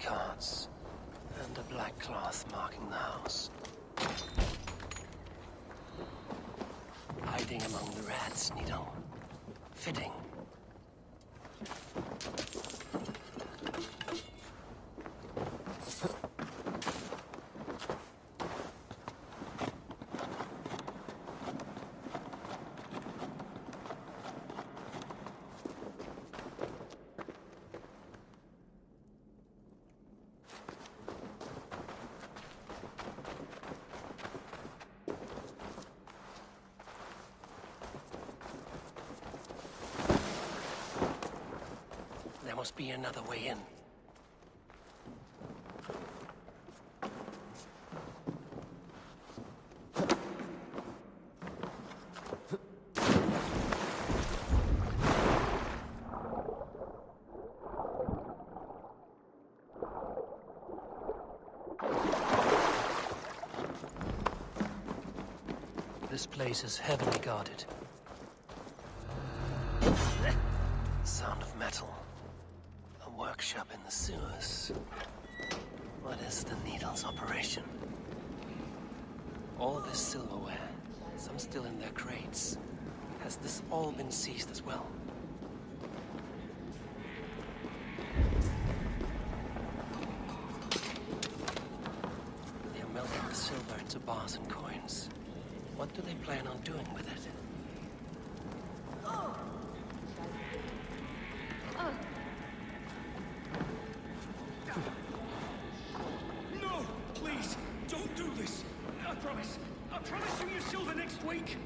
cards, and a black cloth marking the house. Hiding among the rat's needle. Fitting. There must be another way in. This place is heavily guarded. Sound of metal. A workshop in the sewers. What is the needle's operation? All this silverware, some still in their crates. Has this all been seized as well? They're melting the silver into bars and coins. What do they plan on doing with it? No! Please! Don't do this! I promise! I promise you your silver next week!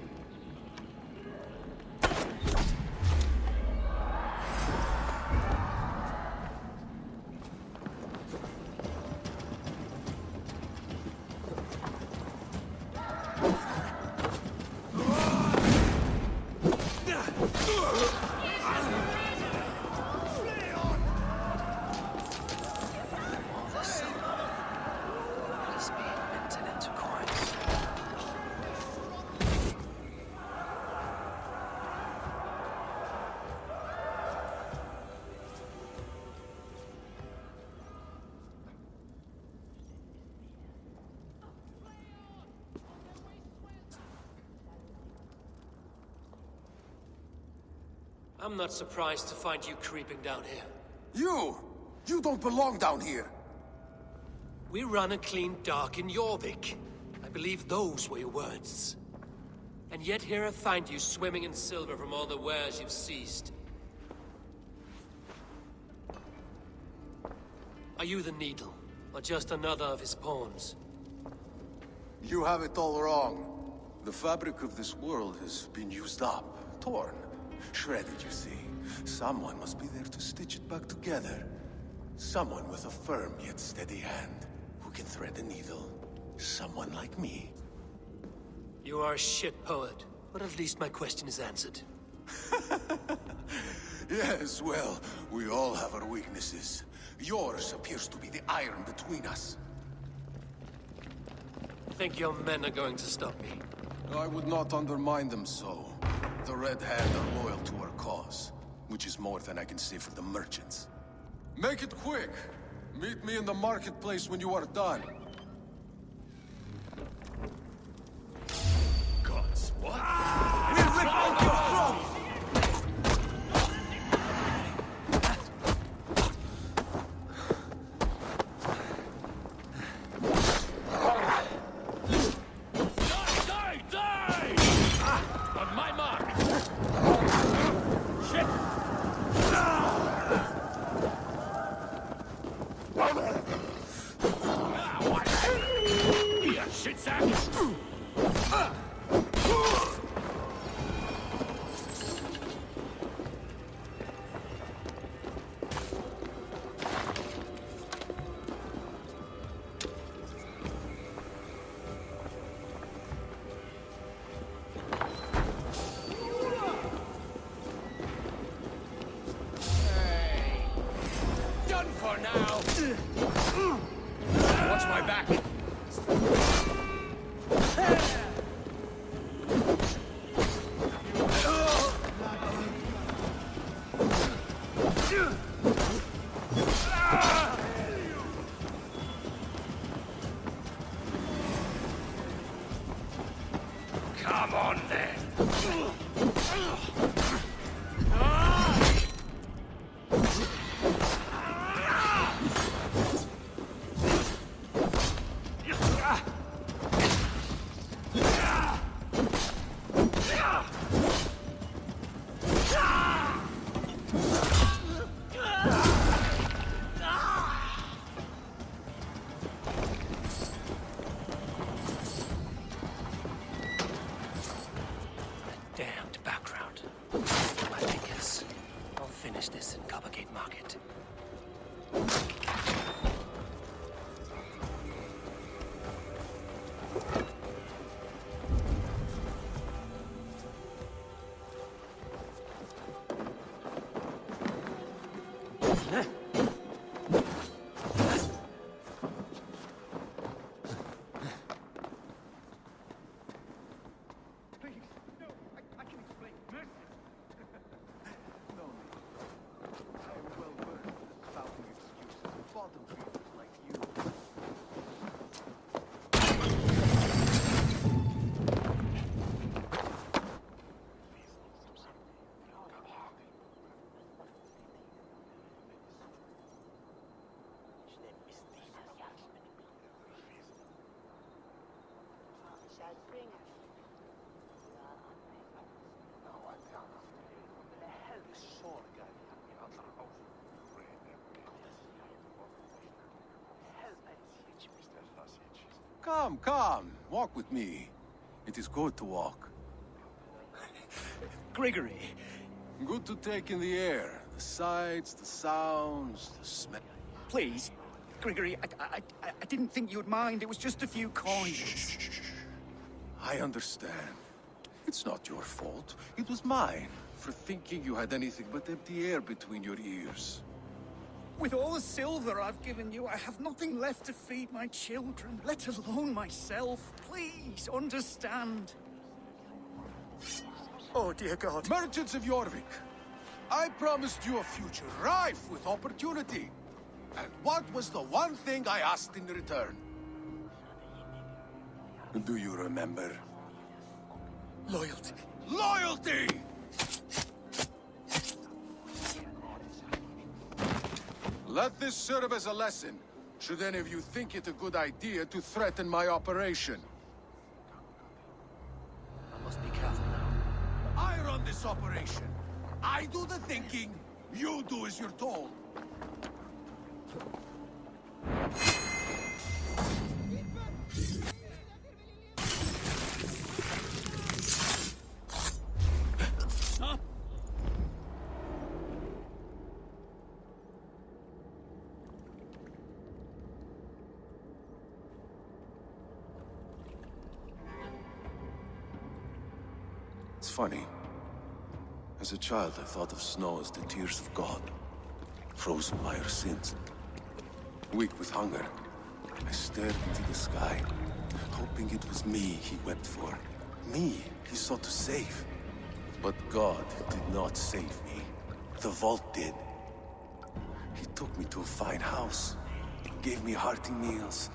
I'm not surprised to find you creeping down here. You! You don't belong down here! We run a clean dock in Jorvik. I believe those were your words. And yet here I find you swimming in silver from all the wares you've seized. Are you the Needle, or just another of his pawns? You have it all wrong. The fabric of this world has been used up, torn, shredded, you see. Someone must be there to stitch it back together. Someone with a firm yet steady hand, who can thread the needle. Someone like me. You are a shit poet, but at least my question is answered. Yes, well, we all have our weaknesses. Yours appears to be the iron between us. Think your men are going to stop me? I would not undermine them so. The Red Hand are loyal to our cause, which is more than I can say for the merchants. Make it quick! Meet me in the marketplace when you are done. Gods, what? target. Come, come, walk with me. It is good to walk. Gregory, Good to take in the air. The sights, the sounds, the smell. please. Gregory, I didn't think you'd mind. It was just a few coins. I understand. It's not your fault. It was mine, for thinking you had anything but empty air between your ears. With all the silver I've given you, I have nothing left to feed my children, let alone myself. Please, understand. Oh, dear God. Merchants of Jorvik, I promised you a future rife with opportunity. And what was the one thing I asked in return? Do you remember? Loyalty. Loyalty! Let this serve as a lesson, should any of you think it a good idea to threaten my operation. I must be careful now. I run this operation. I do the thinking, you do as you're told. Stop! It's funny. As a child, I thought of snow as the tears of God, frozen by our sins. Weak with hunger, I stared into the sky, hoping it was me he wept for. Me he sought to save. But God did not save me. The vault did. He took me to a fine house, gave me hearty meals,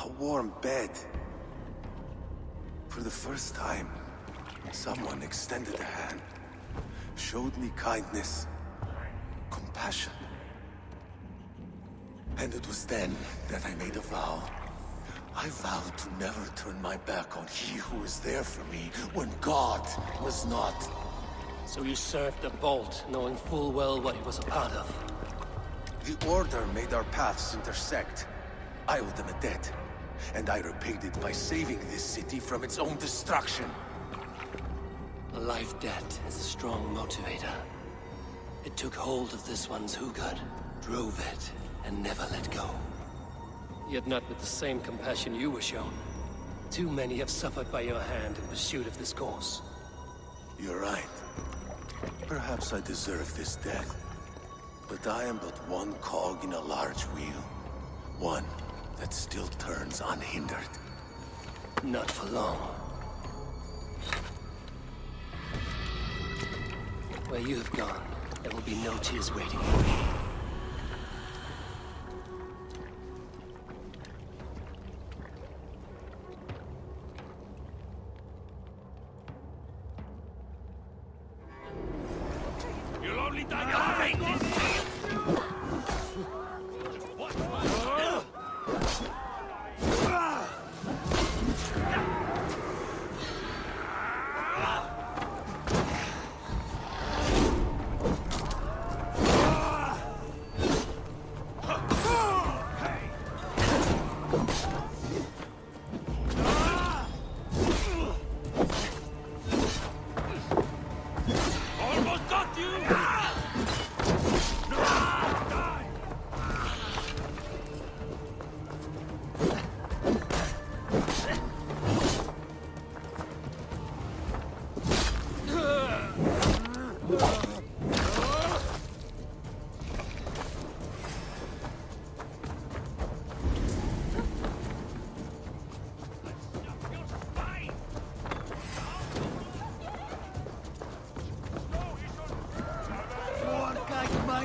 a warm bed. For the first time, someone extended a hand, showed me kindness, compassion. And it was then that I made a vow. I vowed to never turn my back on he who was there for me when God was not. So you served the Bolt, knowing full well what he was a part of. The Order made our paths intersect. I owed them a debt, and I repaid it by saving this city from its own destruction. A life debt is a strong motivator. It took hold of this one's Hugad, drove it, and never let go. Yet not with the same compassion you were shown. Too many have suffered by your hand in pursuit of this course. You're right. Perhaps I deserve this death. But I am but one cog in a large wheel. One that still turns unhindered. Not for long. Where you have gone, there will be no tears waiting for me. You'll only die behind this! Almost got you!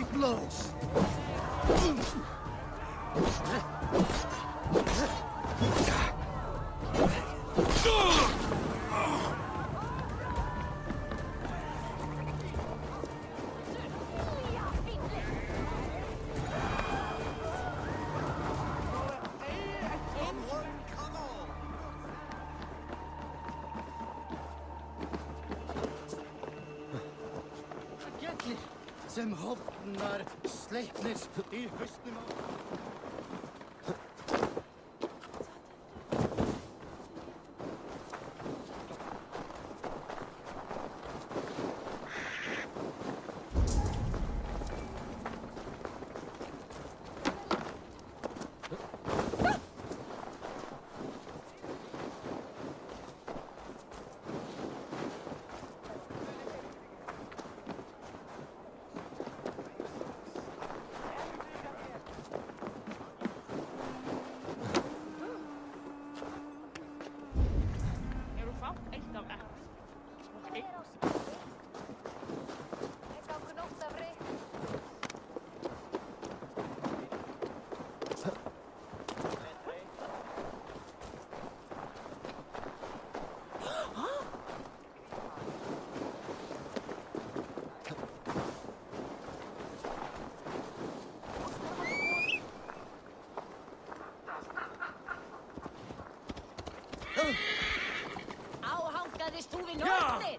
my blows. Sem hopnar sleipnir í hausnum á. Áhangaðist þú við nornir?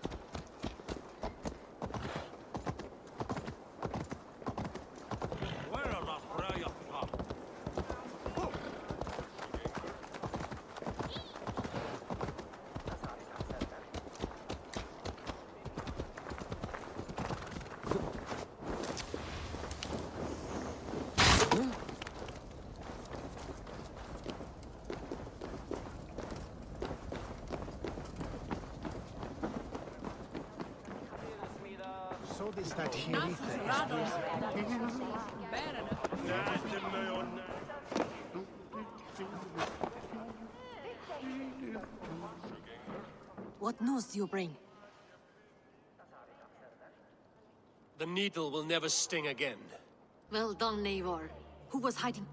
Is that here? What news do you bring? The needle will never sting again. Well done, Eivor. Who was hiding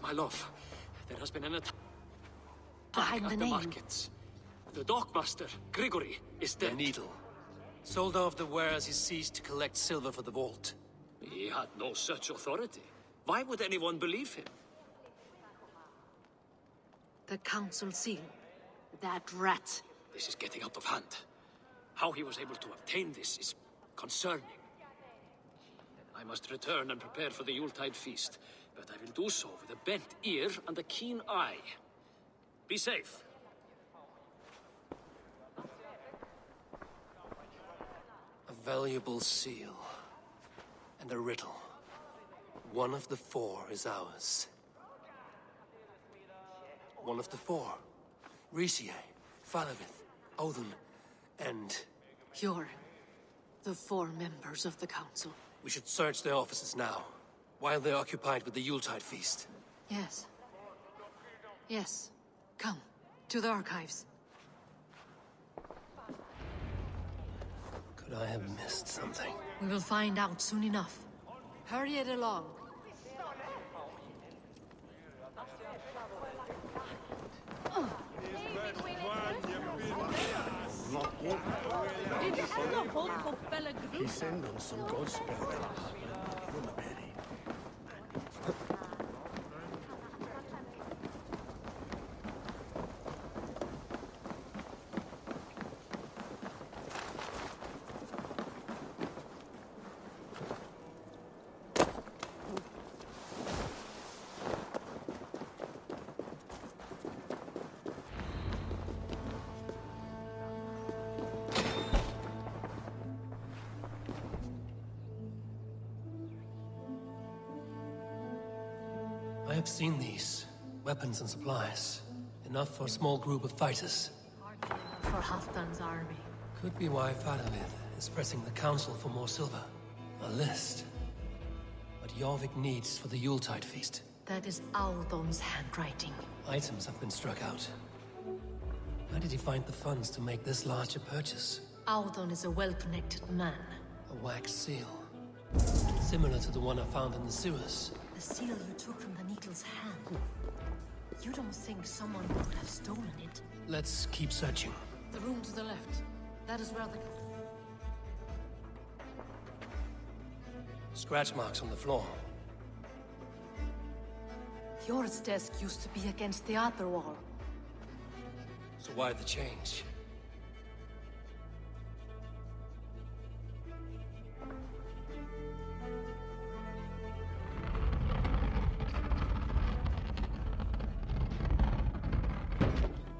My love, there has been an attack behind the at the name? markets. The dockmaster, Grigory, is The dead. needle. Sold off the wares he ceased to collect silver for the vault. He had no such authority. Why would anyone believe him? The council seal. That rat. This is getting out of hand. How he was able to obtain this is concerning. I must return and prepare for the Yuletide feast, but I will do so with a bent ear and a keen eye. Be safe. A valuable seal. And a riddle. One of the four is ours. One of the four. Riesier, Falavith, Odin, and... You're the four members of the council. We should search their offices now, while they're occupied with the Yuletide feast. Yes. Yes. Come, to the archives. Could I have missed something? We will find out soon enough. Hurry it along. He sent on some gospel. I have seen these. Weapons and supplies. Enough for a small group of fighters. For Halfdan's army. Could be why Falavith is pressing the council for more silver. A list. What Jorvik needs for the Yuletide feast. That is Audon's handwriting. Items have been struck out. Where did he find the funds to make this larger purchase? Audon is a well-connected man. A wax seal. similar to the one I found in the sewers. The seal you took from the needle's hand. You don't think someone would have stolen it? Let's keep searching. The room to the left. That is where the... Scratch marks on the floor. Yours desk used to be against the other wall. So why the change?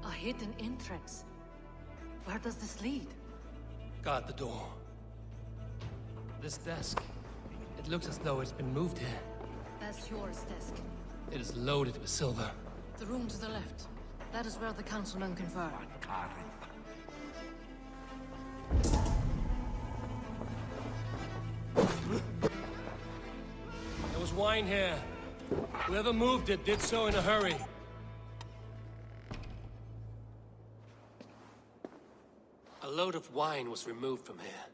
A hidden entrance. Where does this lead? Guard the door. This desk. It looks as though it's been moved here. That's yours desk. It is loaded with silver. The room to the left. That is where the councilmen confer. There was wine here. Whoever moved it did so in a hurry. A load of wine was removed from here,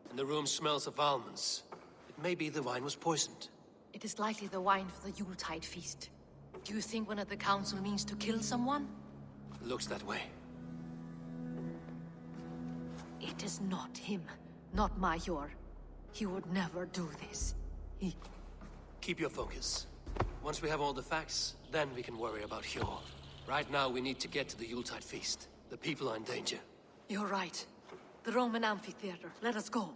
and the room smells of almonds. It may be the wine was poisoned. It is likely the wine for the Yuletide feast. Do you think one of the council means to kill someone? Looks that way. It is not him, not Major. He would never do this. He... Keep your focus. Once we have all the facts, then we can worry about Hjor. Right now, we need to get to the Yuletide feast. The people are in danger. You're right. The Roman amphitheater. Let us go.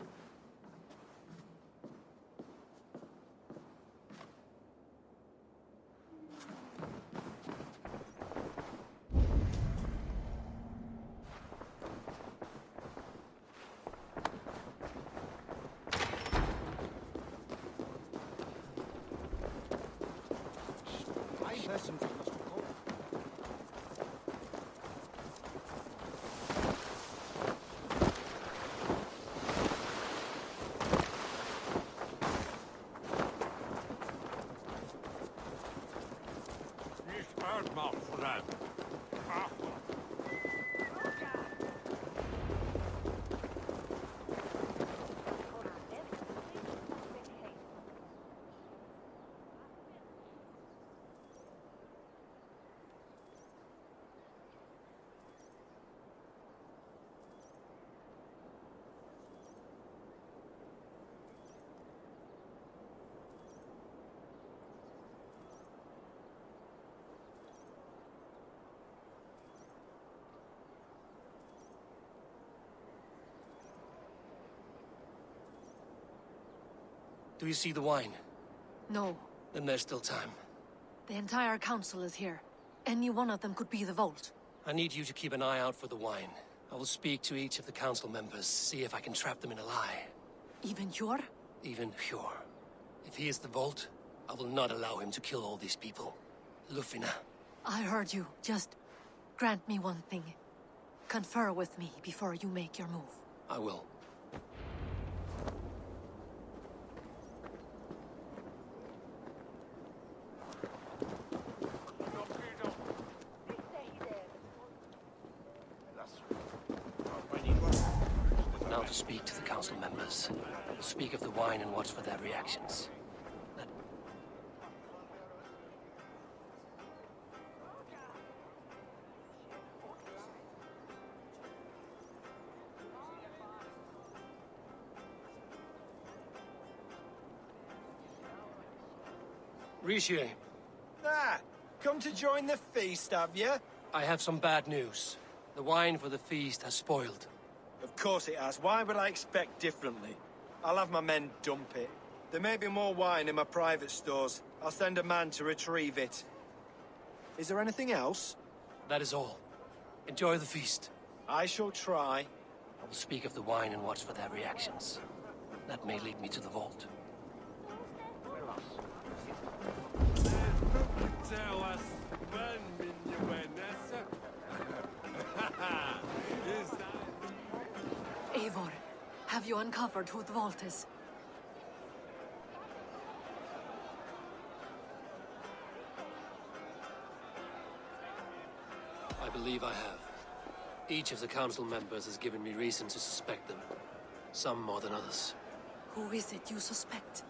Do you see the wine? No. Then there's still time. The entire council is here. Any one of them could be the vault. I need you to keep an eye out for the wine. I will speak to each of the council members, see if I can trap them in a lie. Even Hjor? Even Hjor. If he is the vault, I will not allow him to kill all these people. Lufina. I heard you. Just grant me one thing. Confer with me before you make your move. I will. Now to speak to the council members. Speak of the wine and watch for their reactions. Riche, Ah, come to join the feast, have you? I have some bad news. The wine for the feast has spoiled. Of course it has. Why would I expect differently? I'll have my men dump it. There may be more wine in my private stores. I'll send a man to retrieve it. Is there anything else? That is all. Enjoy the feast. I shall try. I will speak of the wine and watch for their reactions. That may lead me to the vault. Eivor, have you uncovered who the vault is? I believe I have. Each of the council members has given me reason to suspect them. Some more than others. Who is it you suspect?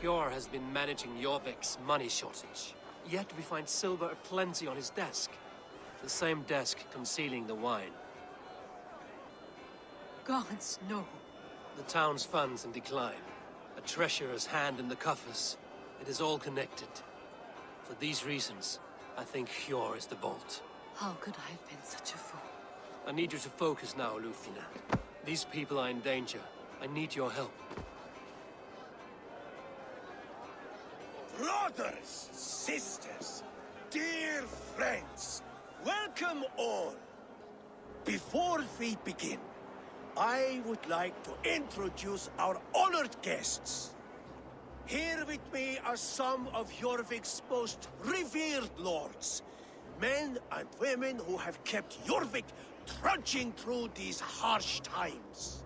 Hjor has been managing Jorvik's money shortage. Yet we find silver aplenty on his desk. The same desk concealing the wine. Gods, no. The town's funds in decline. A treasurer's hand in the coffers. It is all connected. For these reasons, I think Hjor is the bolt. How could I have been such a fool? I need you to focus now, Luthina. These people are in danger. I need your help. Brothers, sisters, dear friends, welcome all. Before we begin, I would like to introduce our honored guests. Here with me are some of Jorvik's most revered lords. Men and women who have kept Jorvik trudging through these harsh times.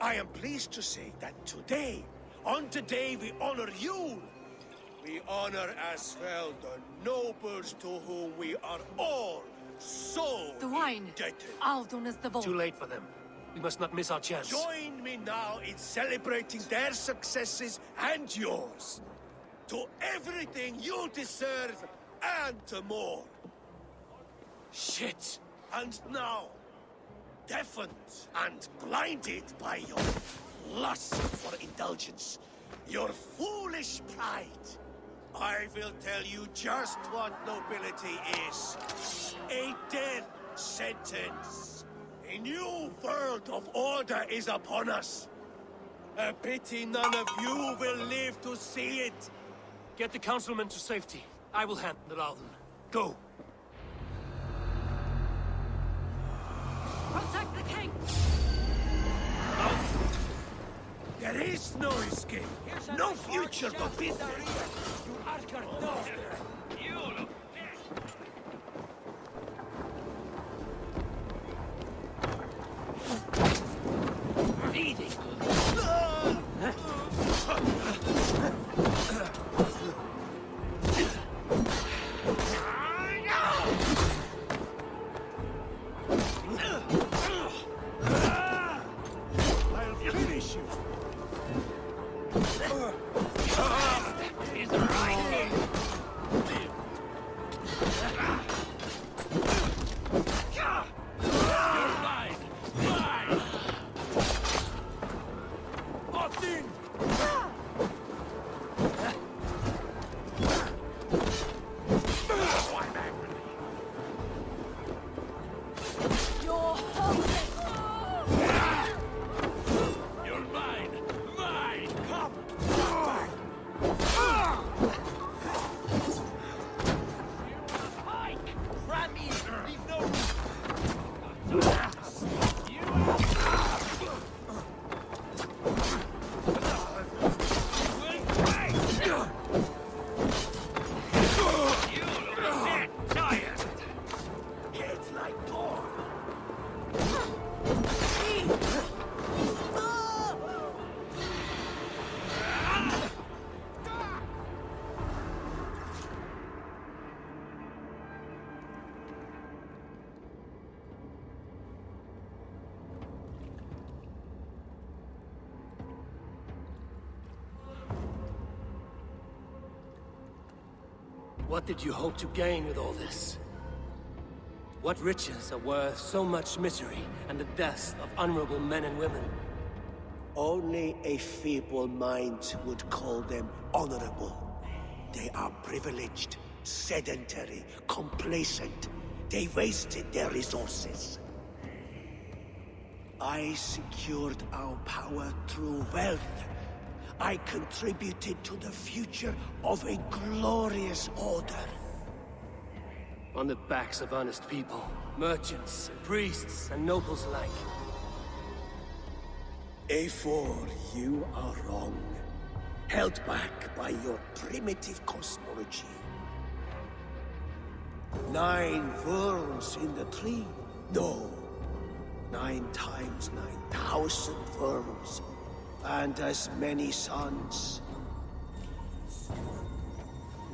I am pleased to say that today, on the day we honor you, we honor as well the nobles to whom we are all so The wine! indebted. Aldon is the bolt. Too late for them. We must not miss our chance. Join me now in celebrating their successes and yours. To everything you deserve and more. Shit! And now, deafened and blinded by your lust for indulgence, your foolish pride, I will tell you just what nobility is. A death sentence. A new world of order is upon us. A pity none of you will live to see it. Get the councilman to safety. I will handle Alden. Go! Protect the king! There is no escape. No future but this. I'll finish you. What did you hope to gain with all this? What riches are worth so much misery and the deaths of honorable men and women? Only a feeble mind would call them honorable. They are privileged, sedentary, complacent. They wasted their resources. I secured our power through wealth. I contributed to the future of a glorious order. On the backs of honest people, merchants, priests, and nobles alike. A4, you are wrong. Held back by your primitive cosmology. 9 worms in the tree? No. 9 times 9,000 worms. And as many suns.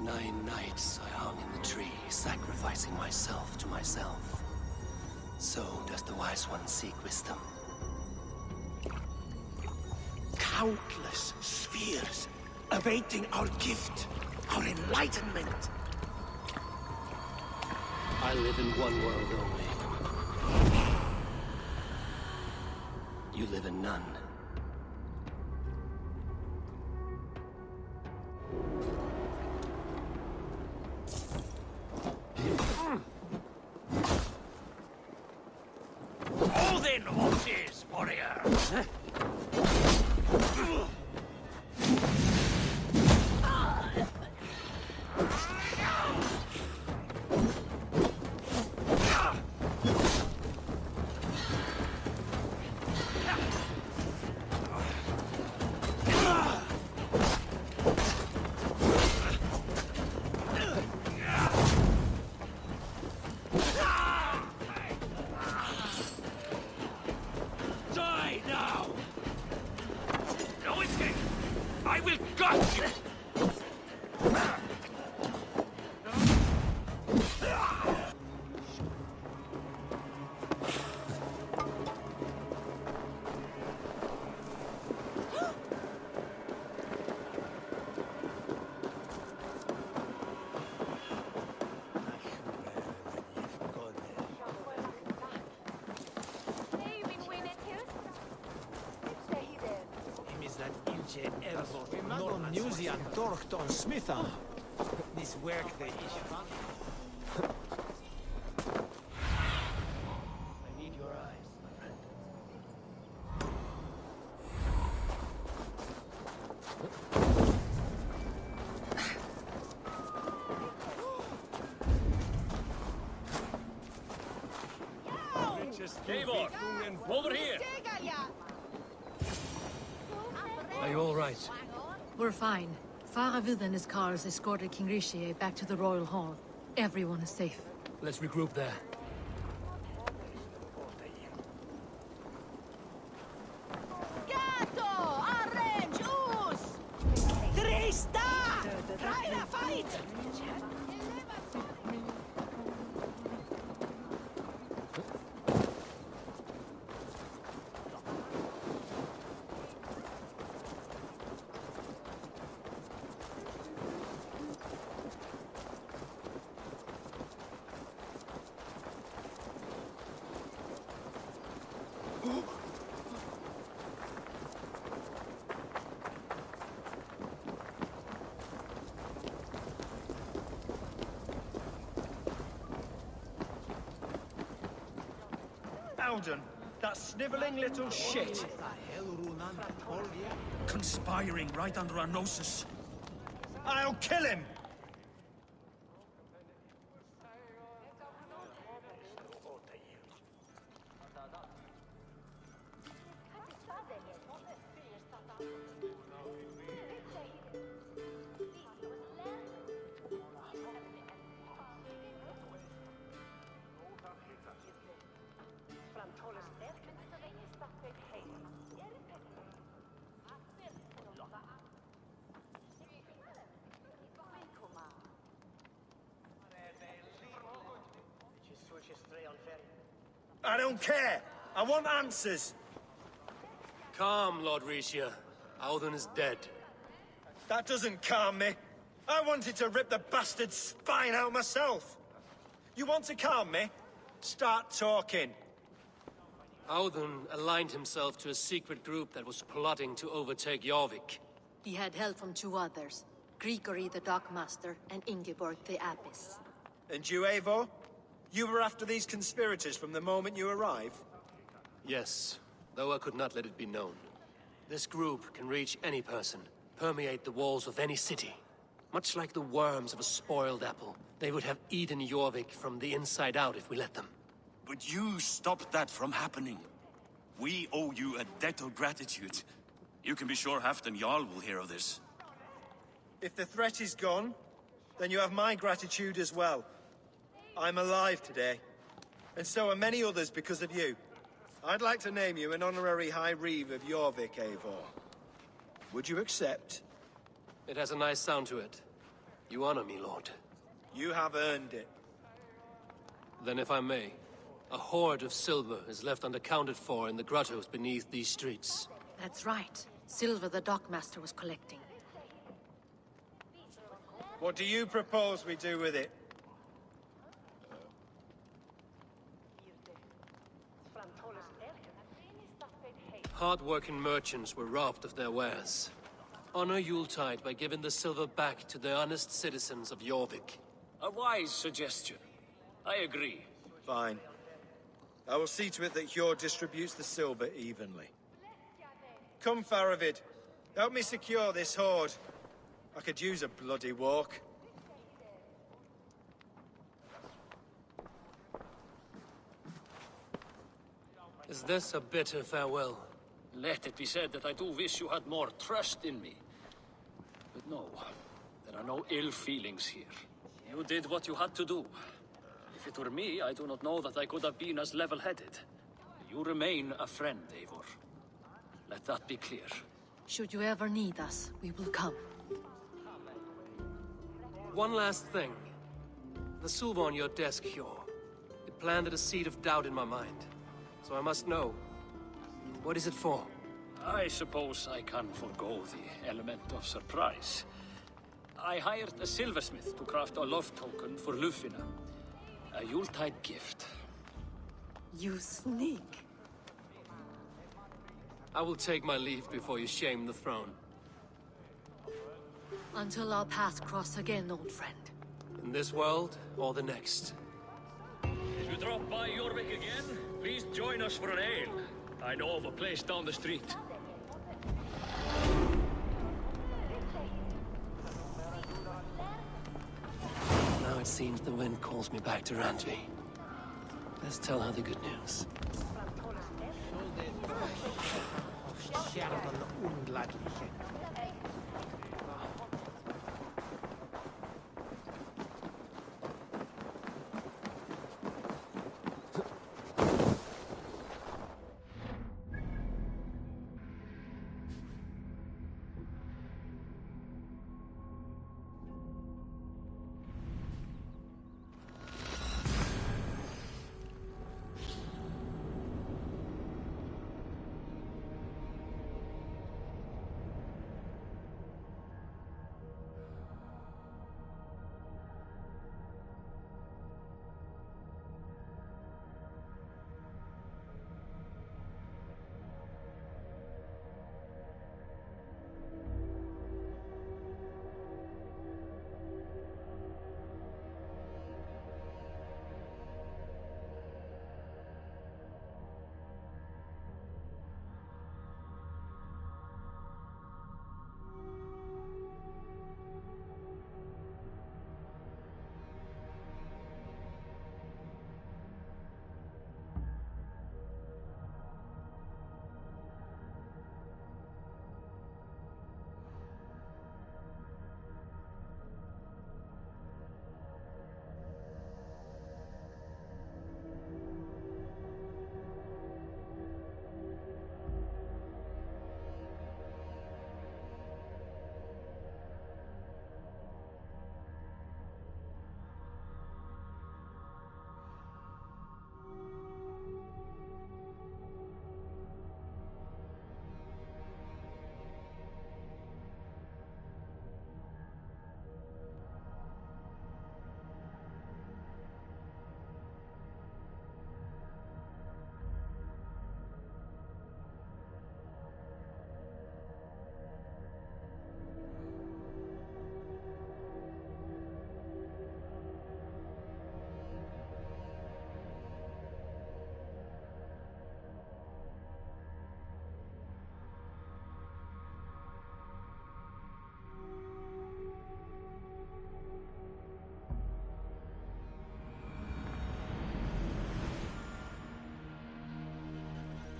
9 nights I hung in the tree, sacrificing myself to myself. So does the wise one seek wisdom. Countless spheres fears, awaiting our gift, our enlightenment. I live in one world only. You live in none. All then horses, warrior! Die now! No escape! I will gut you! This work they is fun. I need your eyes, my friend. Eivor, over here! Are you all right? We're fine. Faravid and his cars escorted King Rishi back to the Royal Hall. Everyone is safe. Let's regroup there. Gato! Arrange! Us! Trista! Try to fight! Alden, that snivelling little shit. Conspiring right under our noses. I'll kill him! I don't care! I want answers! Calm, Lord Rishia. Audun is dead. That doesn't calm me. I wanted to rip the bastard's spine out myself. You want to calm me? Start talking. Audun aligned himself to a secret group that was plotting to overtake Jorvik. He had help from two others. Grigory the Dockmaster and Ingeborg the Abbess. And you, Eivor? You were after these conspirators from the moment you arrived? Yes, though I could not let it be known. This group can reach any person, permeate the walls of any city. Much like the worms of a spoiled apple, they would have eaten Jorvik from the inside out if we let them. But you stopped that from happening. We owe you a debt of gratitude. You can be sure Halfdan Jarl will hear of this. If the threat is gone, then you have my gratitude as well. I'm alive today, and so are many others because of you. I'd like to name you an honorary High Reeve of Jorvik, Eivor. Would you accept? It has a nice sound to it. You honor me, Lord. You have earned it. Then if I may, a hoard of silver is left unaccounted for in the grottos beneath these streets. That's right. Silver the dockmaster was collecting. What do you propose we do with it? Hard-working merchants were robbed of their wares. Honor Yuletide by giving the silver back to the honest citizens of Jorvik. A wise suggestion. I agree. Fine. I will see to it that Hjord distributes the silver evenly. Come, Faravid. Help me secure this hoard. I could use a bloody walk. Is this a bitter farewell? Let it be said that I do wish you had more trust in me. But no, there are no ill feelings here. You did what you had to do. If it were me, I do not know that I could have been as level-headed. You remain a friend, Eivor. Let that be clear. Should you ever need us, we will come. One last thing. The silver on your desk, Hjord. It planted a seed of doubt in my mind. So I must know. What is it for? I suppose I can forego the element of surprise. I hired a silversmith to craft a love token for Lufina. A Yuletide gift. You sneak. I will take my leave before you shame the throne. Until our paths cross again, old friend. In this world, or the next. If you drop by Jorvik again, please join us for an ale. I know of a place down the street. Now it seems the wind calls me back to Randvi. Let's tell her the good news.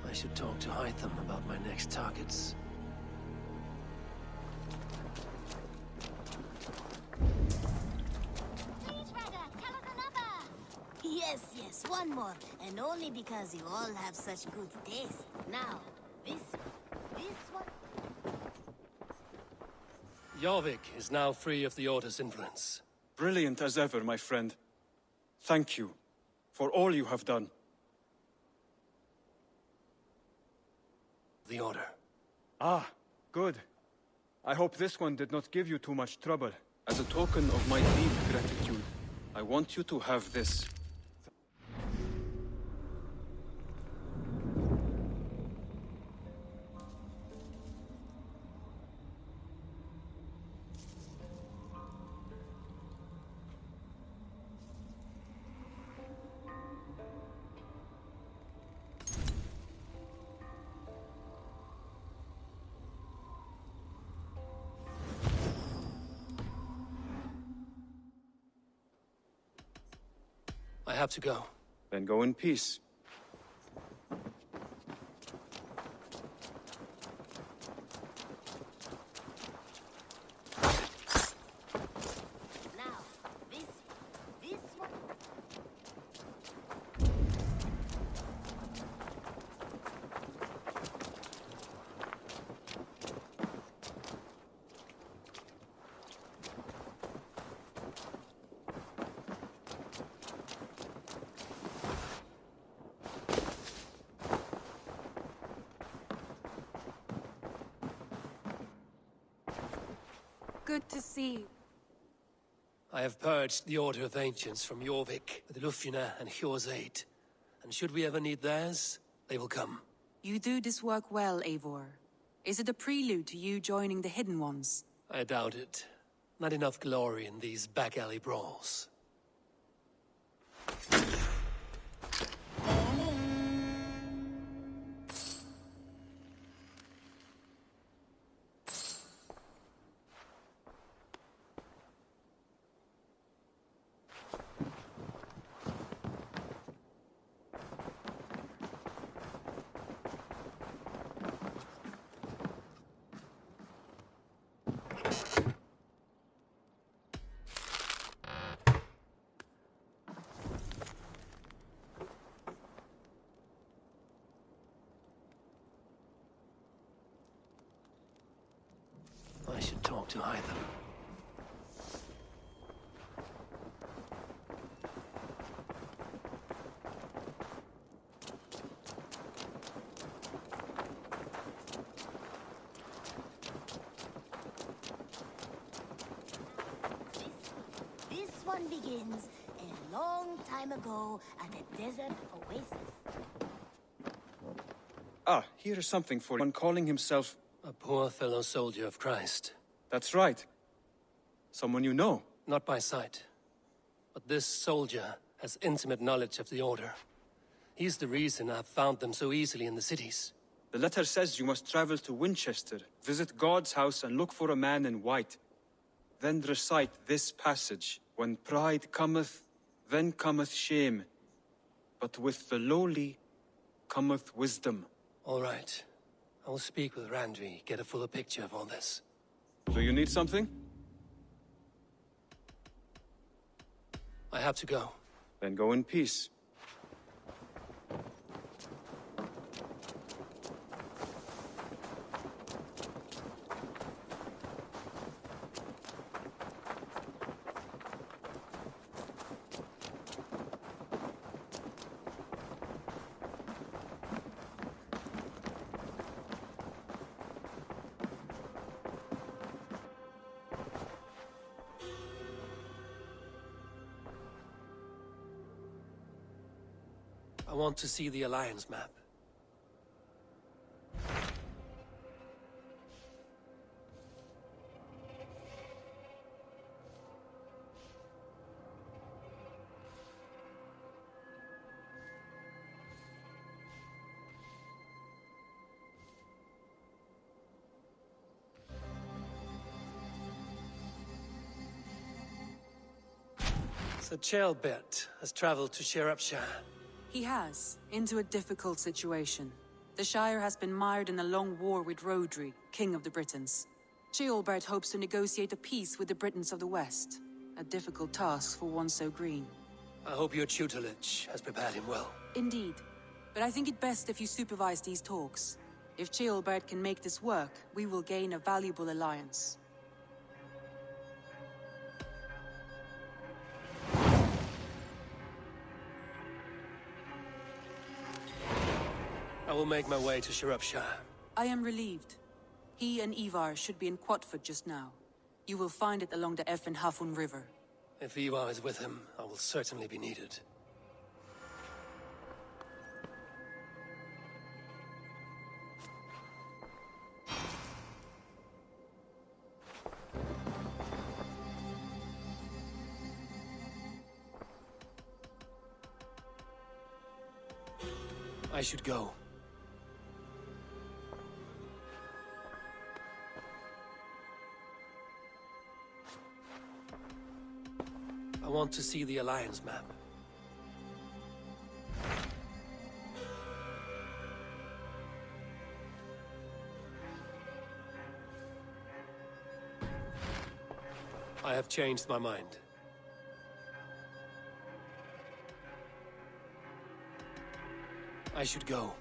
I should talk to Hytham about my next targets. Yes, one more. And only because you all have such good taste. Now, this one... Jorvik is now free of the Order's influence. Brilliant as ever, my friend. Thank you for all you have done. The Order. Ah, Good. I hope this one did not give you too much trouble. As a token of my deep gratitude, I want you to have this. I have to go. Then go in peace. Now, this one. Good to see you. I have purged the Order of Ancients from Jorvik with Lufina and Hjor's aid. And should we ever need theirs, they will come. You do this work well, Eivor. Is it a prelude to you joining the Hidden Ones? I doubt it. Not enough glory in these back-alley brawls. I should talk to either. This one begins a long time ago at a desert oasis. Ah, here is something for one calling himself... A poor fellow soldier of Christ. That's right. Someone you know. Not by sight. But this soldier has intimate knowledge of the Order. He's the reason I've found them so easily in the cities. The letter says you must travel to Winchester, visit God's house and look for a man in white. Then recite this passage. When pride cometh, then cometh shame. But with the lowly cometh wisdom. All right. I will speak with Randvi, get a fuller picture of all this. Do you need something? I have to go. Then go in peace. I want to see the Alliance map. Sir Chelbert has traveled to Shropshire. He has, into a difficult situation. The Shire has been mired in a long war with Rhodri, King of the Britons. Ceolbert hopes to negotiate a peace with the Britons of the West. A difficult task for one so green. I hope your tutelage has prepared him well. Indeed. But I think it best if you supervise these talks. If Ceolbert can make this work, we will gain a valuable alliance. I will make my way to Shropshire. I am relieved. He and Ivar should be in Quatford just now. You will find it along the Hafun River. If Ivar is with him, I will certainly be needed. I should go. I want to see the Alliance map. I have changed my mind. I should go.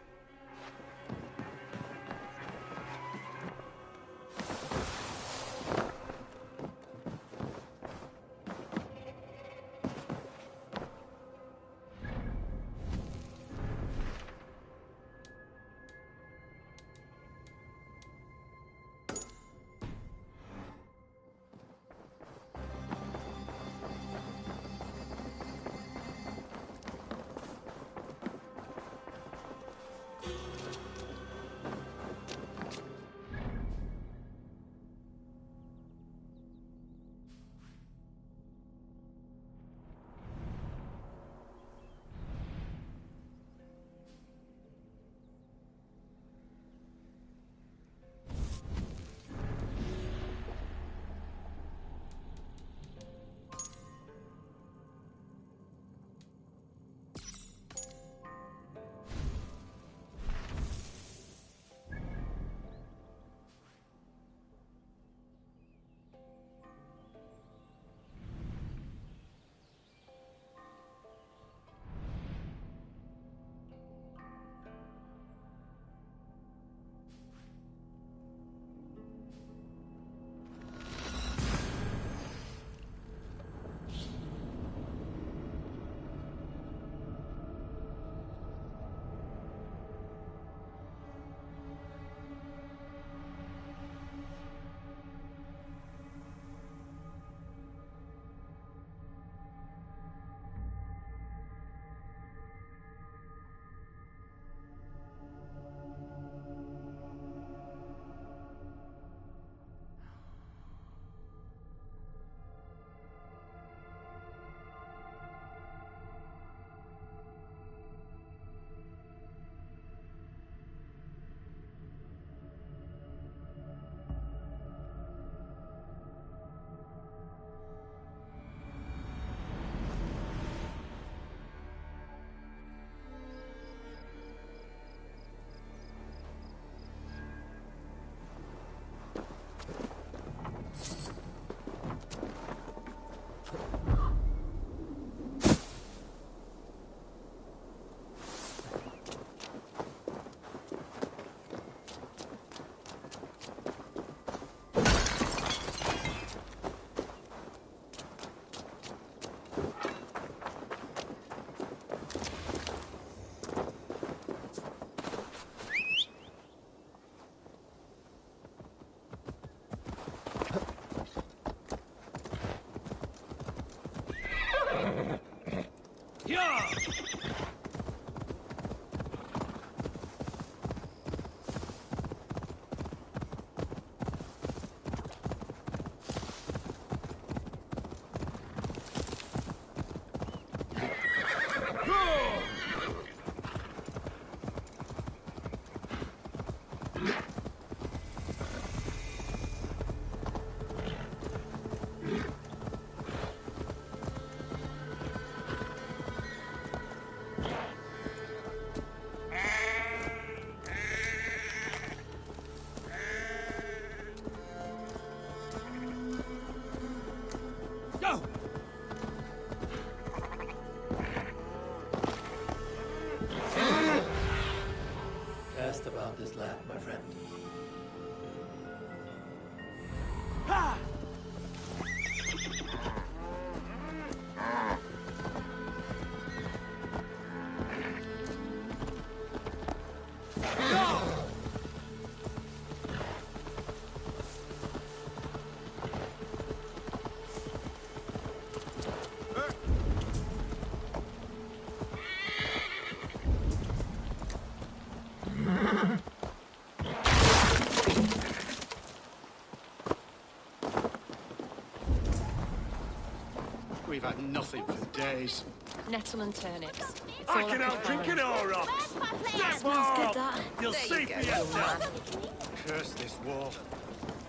We've had nothing for days. Nettle and turnips. It's I all can I help drinking all rocks. That smells good, that. You'll see for yourself. Curse this war.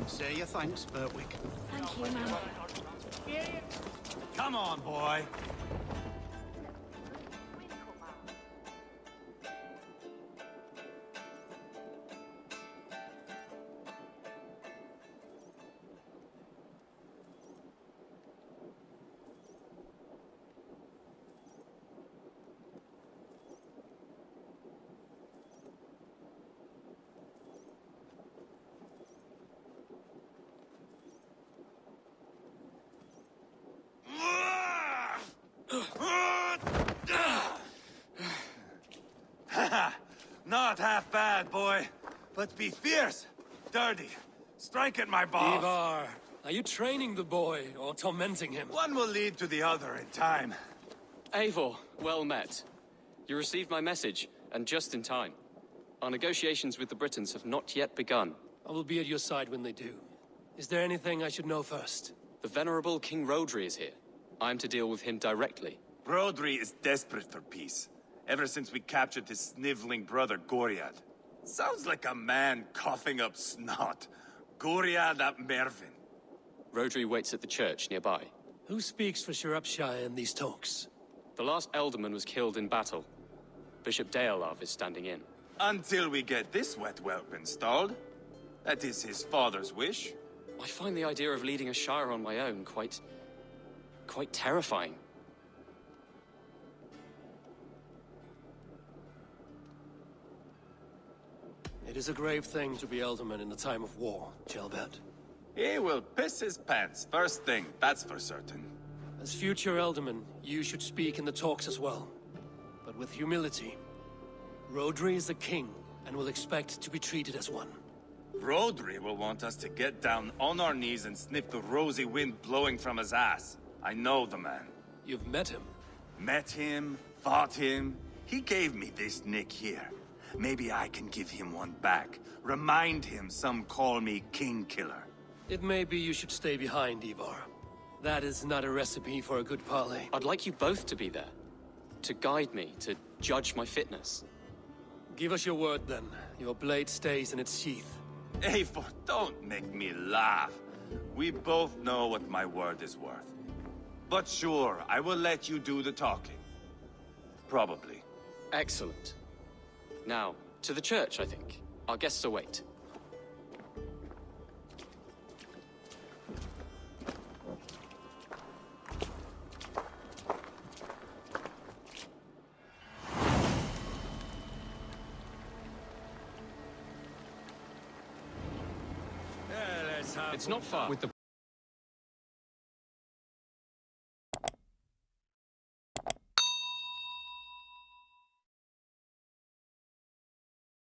Say your thanks, Bertwick. Thank you, man. Come on, boy. Not half bad, boy. But be fierce, dirty. Strike at my balls. Ivar, are you training the boy or tormenting him? One will lead to the other in time. Eivor, well met. You received my message, and just in time. Our negotiations with the Britons have not yet begun. I will be at your side when they do. Is there anything I should know first? The venerable King Rodri is here. I am to deal with him directly. Rodri is desperate for peace. Ever since we captured his sniveling brother, Goriad. Sounds like a man coughing up snot. Goriad ap Mervin. Rodri waits at the church nearby. Who speaks for Shropshire in these talks? The last alderman was killed in battle. Bishop Deolav is standing in. Until we get this wet whelp installed. That is his father's wish. I find the idea of leading a shire on my own quite terrifying. It is a grave thing to be alderman in a time of war, Gelbert. He will piss his pants first thing, that's for certain. As future alderman, you should speak in the talks as well. But with humility. Rodri is a king, and will expect to be treated as one. Rodri will want us to get down on our knees and sniff the rosy wind blowing from his ass. I know the man. You've met him? Met him, fought him. He gave me this nick here. Maybe I can give him one back. Remind him some call me King Killer. It may be you should stay behind, Ivar. That is not a recipe for a good parley. I'd like you both to be there. To guide me, to judge my fitness. Give us your word, then. Your blade stays in its sheath. Eivor, don't make me laugh. We both know what my word is worth. But sure, I will let you do the talking. Probably. Excellent. Now, to the church, I think. Our guests await. It's not far. With the